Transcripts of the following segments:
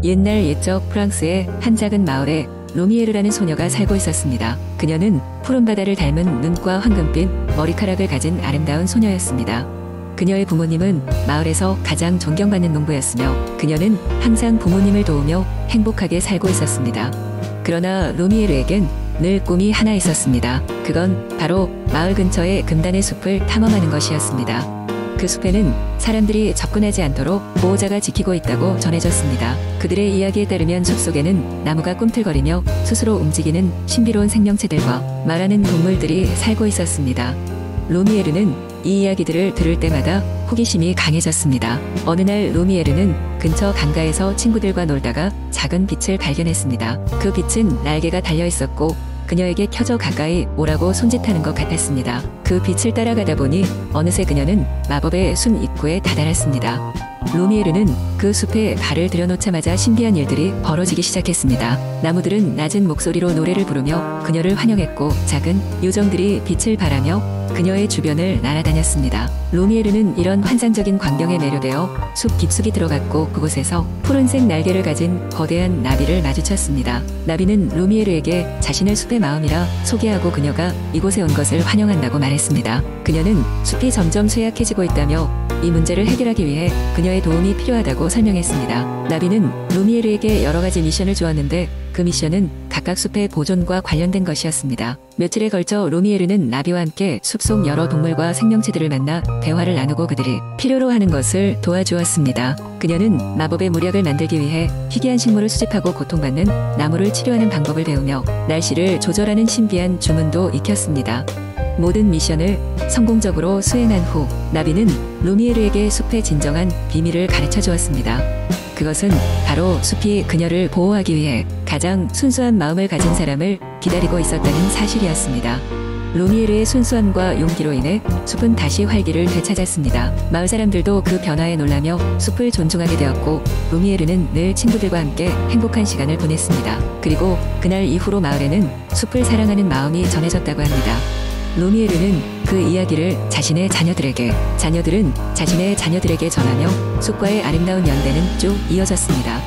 옛날 옛적 프랑스의 한 작은 마을에 루미에르라는 소녀가 살고 있었습니다. 그녀는 푸른 바다를 닮은 눈과 황금빛 머리카락을 가진 아름다운 소녀였습니다. 그녀의 부모님은 마을에서 가장 존경받는 농부였으며 그녀는 항상 부모님을 도우며 행복하게 살고 있었습니다. 그러나 루미에르에겐 늘 꿈이 하나 있었습니다. 그건 바로 마을 근처의 금단의 숲을 탐험하는 것이었습니다. 그 숲에는 사람들이 접근하지 않도록 보호자가 지키고 있다고 전해졌습니다. 그들의 이야기에 따르면 숲속에는 나무가 꿈틀거리며 스스로 움직이는 신비로운 생명체들과 말하는 동물들이 살고 있었습니다. 루미에르는 이 이야기들을 들을 때마다 호기심이 강해졌습니다. 어느 날 루미에르는 근처 강가에서 친구들과 놀다가 작은 빛을 발견했습니다. 그 빛은 날개가 달려 있었고 그녀에게 켜져 가까이 오라고 손짓하는 것 같았습니다. 그 빛을 따라가다 보니 어느새 그녀는 마법의 숲 입구에 다다랐습니다. 루미에르는 그 숲에 발을 들여놓자마자 신비한 일들이 벌어지기 시작했습니다. 나무들은 낮은 목소리로 노래를 부르며 그녀를 환영했고 작은 요정들이 빛을 발하며 그녀의 주변을 날아다녔습니다. 루미에르는 이런 환상적인 광경에 매료되어 숲 깊숙이 들어갔고 그곳에서 푸른색 날개를 가진 거대한 나비를 마주쳤습니다. 나비는 루미에르에게 자신을 숲의 마음이라 소개하고 그녀가 이곳에 온 것을 환영한다고 말했습니다. 그녀는 숲이 점점 쇠약해지고 있다며 이 문제를 해결하기 위해 그녀의 도움이 필요하다고 설명했습니다. 나비는 루미에르에게 여러 가지 미션을 주었는데 그 미션은 각각 숲의 보존과 관련된 것이었습니다. 며칠에 걸쳐 루미에르는 나비와 함께 숲속 여러 동물과 생명체들을 만나 대화를 나누고 그들이 필요로 하는 것을 도와주었습니다. 그녀는 마법의 무력을 만들기 위해 희귀한 식물을 수집하고 고통받는 나무를 치료하는 방법을 배우며 날씨를 조절하는 신비한 주문도 익혔습니다. 모든 미션을 성공적으로 수행한 후 나비는 루미에르에게 숲의 진정한 비밀을 가르쳐 주었습니다. 그것은 바로 숲이 그녀를 보호하기 위해 가장 순수한 마음을 가진 사람을 기다리고 있었다는 사실이었습니다. 루미에르의 순수함과 용기로 인해 숲은 다시 활기를 되찾았습니다. 마을 사람들도 그 변화에 놀라며 숲을 존중하게 되었고 루미에르는 늘 친구들과 함께 행복한 시간을 보냈습니다. 그리고 그날 이후로 마을에는 숲을 사랑하는 마음이 전해졌다고 합니다. 루미에르는 그 이야기를 자신의 자녀들은 자신의 자녀들에게 전하며 숲과의 아름다운 연대는 쭉 이어졌습니다.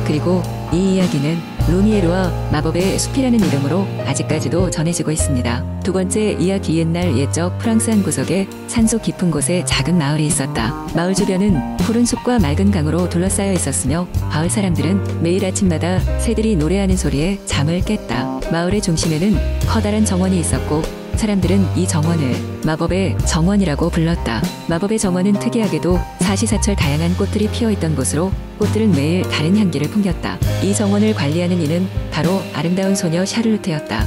그리고 이 이야기는 루미에르와 마법의 숲이라는 이름으로 아직까지도 전해지고 있습니다. 두 번째 이야기. 옛날 옛적 프랑스 한 구석에 산속 깊은 곳에 작은 마을이 있었다. 마을 주변은 푸른 숲과 맑은 강으로 둘러싸여 있었으며 마을 사람들은 매일 아침마다 새들이 노래하는 소리에 잠을 깼다. 마을의 중심에는 커다란 정원이 있었고 사람들은 이 정원을 마법의 정원이라고 불렀다. 마법의 정원은 특이하게도 사시사철 다양한 꽃들이 피어있던 곳으로 꽃들은 매일 다른 향기를 풍겼다. 이 정원을 관리하는 이는 바로 아름다운 소녀 샤를루트였다.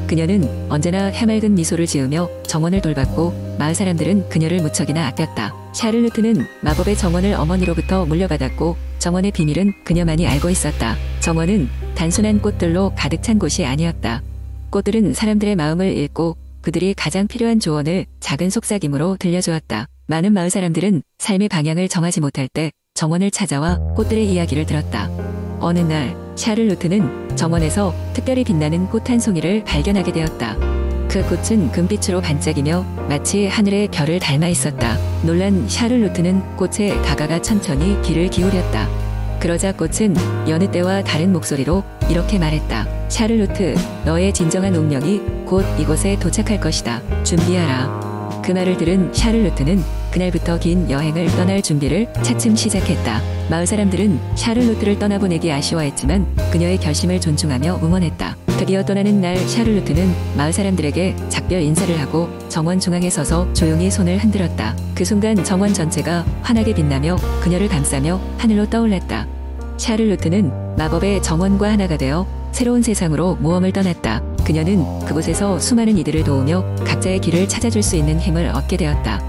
그녀는 언제나 해맑은 미소를 지으며 정원을 돌봤고 마을 사람들은 그녀를 무척이나 아꼈다. 샤를루트는 마법의 정원을 어머니로부터 물려받았고 정원의 비밀은 그녀만이 알고 있었다. 정원은 단순한 꽃들로 가득 찬 곳이 아니었다. 꽃들은 사람들의 마음을 읽고 그들이 가장 필요한 조언을 작은 속삭임으로 들려주었다. 많은 마을 사람들은 삶의 방향을 정하지 못할 때 정원을 찾아와 꽃들의 이야기를 들었다. 어느 날 샤를루트는 정원에서 특별히 빛나는 꽃 한 송이를 발견하게 되었다. 그 꽃은 금빛으로 반짝이며 마치 하늘의 별을 닮아 있었다. 놀란 샤를루트는 꽃에 다가가 천천히 귀를 기울였다. 그러자 꽃은 여느 때와 다른 목소리로 이렇게 말했다. 샤를루트, 너의 진정한 운명이 곧 이곳에 도착할 것이다. 준비하라. 그 말을 들은 샤를루트는 그날부터 긴 여행을 떠날 준비를 차츰 시작했다. 마을 사람들은 샤를루트를 떠나보내기 아쉬워했지만 그녀의 결심을 존중하며 응원했다. 드디어 떠나는 날 샤를루트는 마을 사람들에게 작별 인사를 하고 정원 중앙에 서서 조용히 손을 흔들었다. 그 순간 정원 전체가 환하게 빛나며 그녀를 감싸며 하늘로 떠올랐다. 샤를루트는 마법의 정원과 하나가 되어 새로운 세상으로 모험을 떠났다. 그녀는 그곳에서 수많은 이들을 도우며 각자의 길을 찾아줄 수 있는 힘을 얻게 되었다.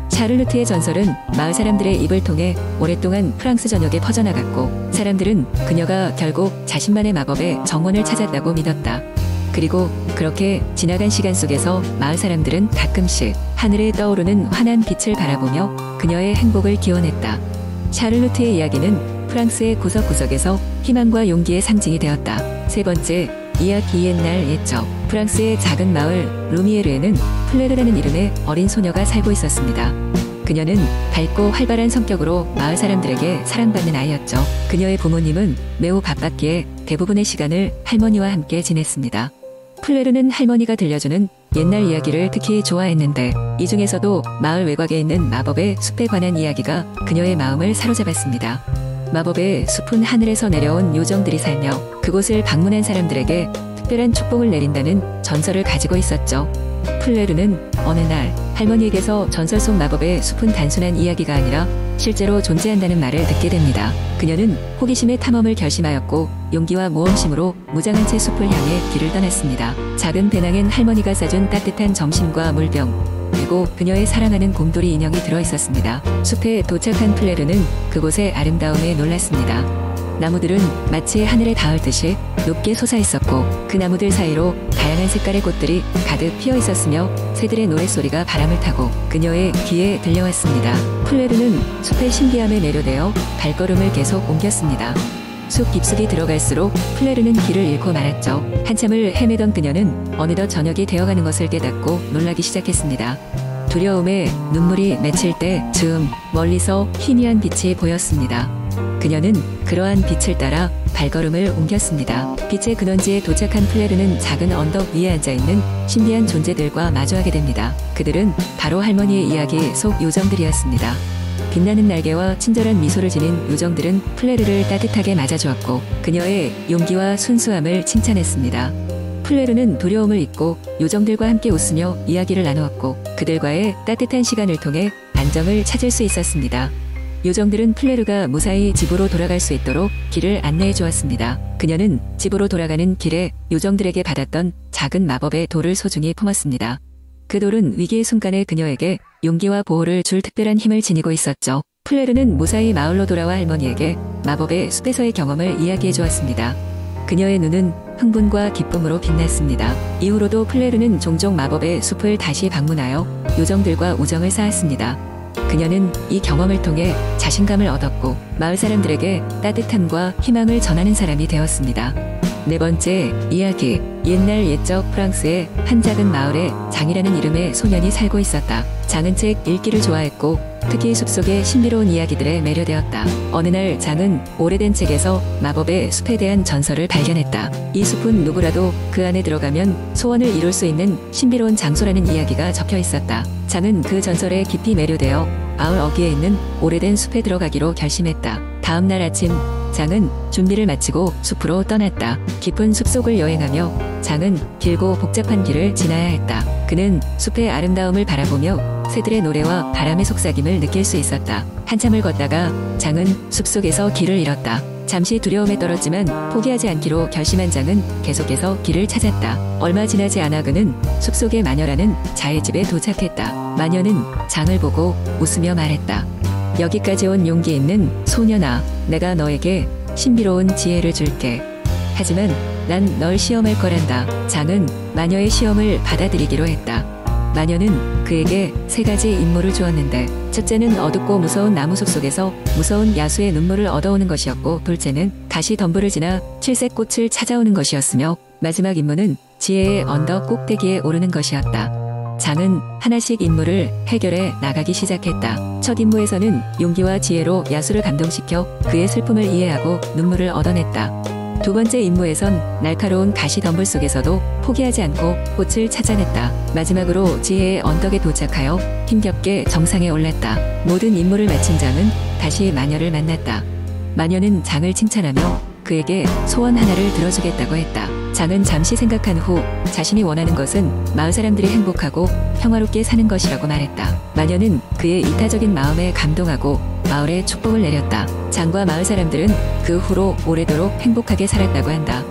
샤를루트의 전설은 마을 사람들의 입을 통해 오랫동안 프랑스 전역에 퍼져나갔고 사람들은 그녀가 결국 자신만의 마법의 정원을 찾았다고 믿었다. 그리고 그렇게 지나간 시간 속에서 마을 사람들은 가끔씩 하늘에 떠오르는 환한 빛을 바라보며 그녀의 행복을 기원했다. 샤를루트의 이야기는 프랑스의 구석구석에서 희망과 용기의 상징이 되었다. 세 번째 이야기. 옛날 옛적 프랑스의 작은 마을 루미에르에는 플레르라는 이름의 어린 소녀가 살고 있었습니다. 그녀는 밝고 활발한 성격으로 마을 사람들에게 사랑받는 아이였죠. 그녀의 부모님은 매우 바빴기에 대부분의 시간을 할머니와 함께 지냈습니다. 플레르는 할머니가 들려주는 옛날 이야기를 특히 좋아했는데 이 중에서도 마을 외곽에 있는 마법의 숲에 관한 이야기가 그녀의 마음을 사로잡았습니다. 마법의 숲은 하늘에서 내려온 요정들이 살며 그곳을 방문한 사람들에게 특별한 축복을 내린다는 전설을 가지고 있었죠. 플레르는 어느 날 할머니에게서 전설 속 마법의 숲은 단순한 이야기가 아니라 실제로 존재한다는 말을 듣게 됩니다. 그녀는 호기심의 탐험을 결심하였고 용기와 모험심으로 무장한 채 숲을 향해 길을 떠났습니다. 작은 배낭엔 할머니가 싸준 따뜻한 점심과 물병, 그리고 그녀의 사랑하는 곰돌이 인형이 들어있었습니다. 숲에 도착한 플레르는 그곳의 아름다움에 놀랐습니다. 나무들은 마치 하늘에 닿을 듯이 높게 솟아있었고 그 나무들 사이로 다양한 색깔의 꽃들이 가득 피어 있었으며 새들의 노랫소리가 바람을 타고 그녀의 귀에 들려왔습니다. 플레르는 숲의 신비함에 매료되어 발걸음을 계속 옮겼습니다. 숲 깊숙이 들어갈수록 플레르는 길을 잃고 말았죠. 한참을 헤매던 그녀는 어느덧 저녁이 되어가는 것을 깨닫고 놀라기 시작했습니다. 두려움에 눈물이 맺힐 때 즈음 멀리서 희미한 빛이 보였습니다. 그녀는 그러한 빛을 따라 발걸음을 옮겼습니다. 빛의 근원지에 도착한 플레르는 작은 언덕 위에 앉아있는 신비한 존재들과 마주하게 됩니다. 그들은 바로 할머니의 이야기 속 요정들이었습니다. 빛나는 날개와 친절한 미소를 지닌 요정들은 플레르를 따뜻하게 맞아주었고 그녀의 용기와 순수함을 칭찬했습니다. 플레르는 두려움을 잊고 요정들과 함께 웃으며 이야기를 나누었고 그들과의 따뜻한 시간을 통해 안정을 찾을 수 있었습니다. 요정들은 플레르가 무사히 집으로 돌아갈 수 있도록 길을 안내해 주었습니다. 그녀는 집으로 돌아가는 길에 요정들에게 받았던 작은 마법의 돌을 소중히 품었습니다. 그 돌은 위기의 순간에 그녀에게 용기와 보호를 줄 특별한 힘을 지니고 있었죠. 플레르는 무사히 마을로 돌아와 할머니에게 마법의 숲에서의 경험을 이야기해 주었습니다. 그녀의 눈은 흥분과 기쁨으로 빛났습니다. 이후로도 플레르는 종종 마법의 숲을 다시 방문하여 요정들과 우정을 쌓았습니다. 그녀는 이 경험을 통해 자신감을 얻었고 마을 사람들에게 따뜻함과 희망을 전하는 사람이 되었습니다. 네 번째 이야기. 옛날 옛적 프랑스의 한 작은 마을에 장이라는 이름의 소년이 살고 있었다. 장은 책 읽기를 좋아했고 특히 숲속의 신비로운 이야기들에 매료되었다. 어느 날 장은 오래된 책에서 마법의 숲에 대한 전설을 발견했다. 이 숲은 누구라도 그 안에 들어가면 소원을 이룰 수 있는 신비로운 장소라는 이야기가 적혀 있었다. 장은 그 전설에 깊이 매료되어 마을 어귀에 있는 오래된 숲에 들어가기로 결심했다. 다음 날 아침 장은 준비를 마치고 숲으로 떠났다. 깊은 숲속을 여행하며 장은 길고 복잡한 길을 지나야 했다. 그는 숲의 아름다움을 바라보며 새들의 노래와 바람의 속삭임을 느낄 수 있었다. 한참을 걷다가 장은 숲속에서 길을 잃었다. 잠시 두려움에 떨었지만 포기하지 않기로 결심한 장은 계속해서 길을 찾았다. 얼마 지나지 않아 그는 숲속의 마녀라는 자의 집에 도착했다. 마녀는 장을 보고 웃으며 말했다. 여기까지 온 용기 있는 소년아, 내가 너에게 신비로운 지혜를 줄게. 하지만 난 널 시험할 거란다. 장은 마녀의 시험을 받아들이기로 했다. 마녀는 그에게 세 가지 임무를 주었는데 첫째는 어둡고 무서운 나무 숲속에서 무서운 야수의 눈물을 얻어오는 것이었고 둘째는 가시 덤불을 지나 칠색 꽃을 찾아오는 것이었으며 마지막 임무는 지혜의 언덕 꼭대기에 오르는 것이었다. 장은 하나씩 임무를 해결해 나가기 시작했다. 첫 임무에서는 용기와 지혜로 야수를 감동시켜 그의 슬픔을 이해하고 눈물을 얻어냈다. 두 번째 임무에선 날카로운 가시 덤불 속에서도 포기하지 않고 꽃을 찾아냈다. 마지막으로 지혜의 언덕에 도착하여 힘겹게 정상에 올랐다. 모든 임무를 마친 장은 다시 마녀를 만났다. 마녀는 장을 칭찬하며 그에게 소원 하나를 들어주겠다고 했다. 장은 잠시 생각한 후 자신이 원하는 것은 마을 사람들이 행복하고 평화롭게 사는 것이라고 말했다. 마녀는 그의 이타적인 마음에 감동하고 마을에 축복을 내렸다. 장과 마을 사람들은 그 후로 오래도록 행복하게 살았다고 한다.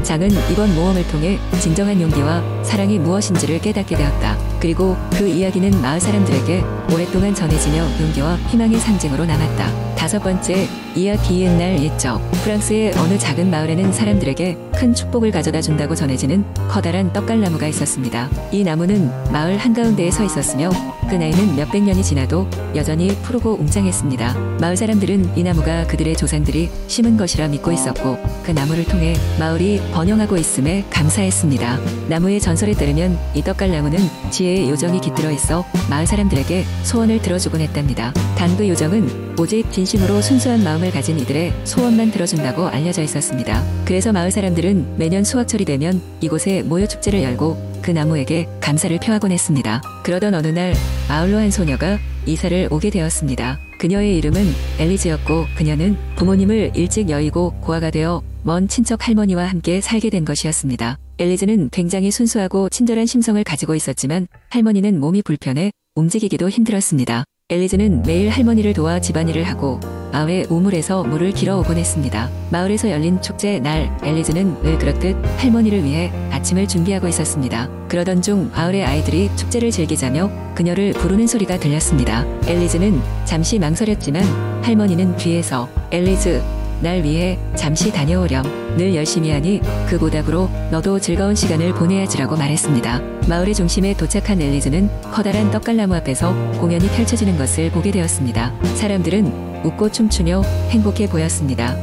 장은 이번 모험을 통해 진정한 용기와 사랑이 무엇인지를 깨닫게 되었다. 그리고 그 이야기는 마을 사람들에게 오랫동안 전해지며 용기와 희망의 상징으로 남았다. 5번째, 이야기 옛날 옛적. 프랑스의 어느 작은 마을에는 사람들에게 큰 축복을 가져다 준다고 전해지는 커다란 떡갈나무가 있었습니다. 이 나무는 마을 한가운데에 서 있었으며 그 나이는 몇백 년이 지나도 여전히 푸르고 웅장했습니다. 마을 사람들은 이 나무가 그들의 조상들이 심은 것이라 믿고 있었고 그 나무를 통해 마을이 번영하고 있음에 감사했습니다. 나무의 전설에 따르면 이 떡갈나무는 지혜의 요정이 깃들어 있어 마을 사람들에게 소원을 들어주곤 했답니다. 단 그 요정은 오직 진심으로 순수한 마음을 가진 이들의 소원만 들어준다고 알려져 있었습니다. 그래서 마을 사람들은 매년 수확철이 되면 이곳에 모여 축제를 열고 그 나무에게 감사를 표하곤 했습니다. 그러던 어느 날 마을로 한 소녀가 이사를 오게 되었습니다. 그녀의 이름은 엘리즈였고 그녀는 부모님을 일찍 여의고 고아가 되어 먼 친척 할머니와 함께 살게 된 것이었습니다. 엘리즈는 굉장히 순수하고 친절한 심성을 가지고 있었지만 할머니는 몸이 불편해 움직이기도 힘들었습니다. 엘리즈는 매일 할머니를 도와 집안일을 하고 마을의 우물에서 물을 길어오곤 했습니다. 마을에서 열린 축제 날 엘리즈는 늘 그렇듯 할머니를 위해 아침을 준비하고 있었습니다. 그러던 중 마을의 아이들이 축제를 즐기자며 그녀를 부르는 소리가 들렸습니다. 엘리즈는 잠시 망설였지만 할머니는 뒤에서 엘리즈, 날 위해 잠시 다녀오렴. 늘 열심히 하니 그 보답으로 너도 즐거운 시간을 보내야지라고 말했습니다. 마을의 중심에 도착한 엘리즈는 커다란 떡갈나무 앞에서 공연이 펼쳐지는 것을 보게 되었습니다. 사람들은 웃고 춤추며 행복해 보였습니다.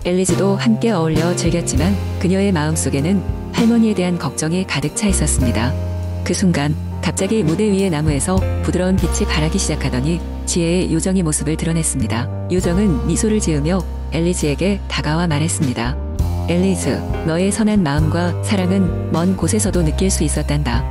엘리즈도 함께 어울려 즐겼지만 그녀의 마음속에는 할머니에 대한 걱정이 가득 차 있었습니다. 그 순간 갑자기 무대 위의 나무에서 부드러운 빛이 발하기 시작하더니 지혜의 요정이 모습을 드러냈습니다. 요정은 미소를 지으며 엘리즈에게 다가와 말했습니다. 엘리즈, 너의 선한 마음과 사랑은 먼 곳에서도 느낄 수 있었단다.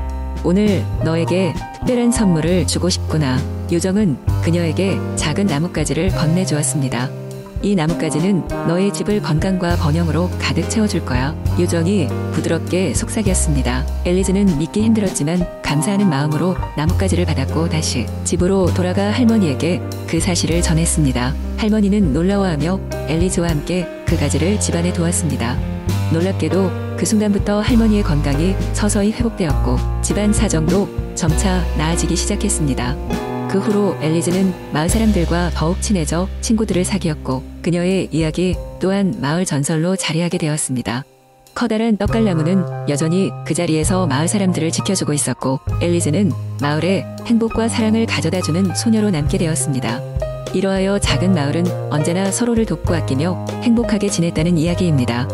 오늘 너에게 특별한 선물을 주고 싶구나. 요정은 그녀에게 작은 나뭇가지를 건네주었습니다. 이 나뭇가지는 너의 집을 건강과 번영으로 가득 채워줄 거야. 요정이 부드럽게 속삭였습니다. 엘리즈는 믿기 힘들었지만 감사하는 마음으로 나뭇가지를 받았고 다시 집으로 돌아가 할머니에게 그 사실을 전했습니다. 할머니는 놀라워하며 엘리즈와 함께 그 가지를 집안에 두었습니다. 놀랍게도 그 순간부터 할머니의 건강이 서서히 회복되었고 집안 사정도 점차 나아지기 시작했습니다. 그 후로 엘리즈는 마을 사람들과 더욱 친해져 친구들을 사귀었고 그녀의 이야기 또한 마을 전설로 자리하게 되었습니다. 커다란 떡갈나무는 여전히 그 자리에서 마을 사람들을 지켜주고 있었고 엘리즈는 마을에 행복과 사랑을 가져다주는 소녀로 남게 되었습니다. 이러하여 작은 마을은 언제나 서로를 돕고 아끼며 행복하게 지냈다는 이야기입니다.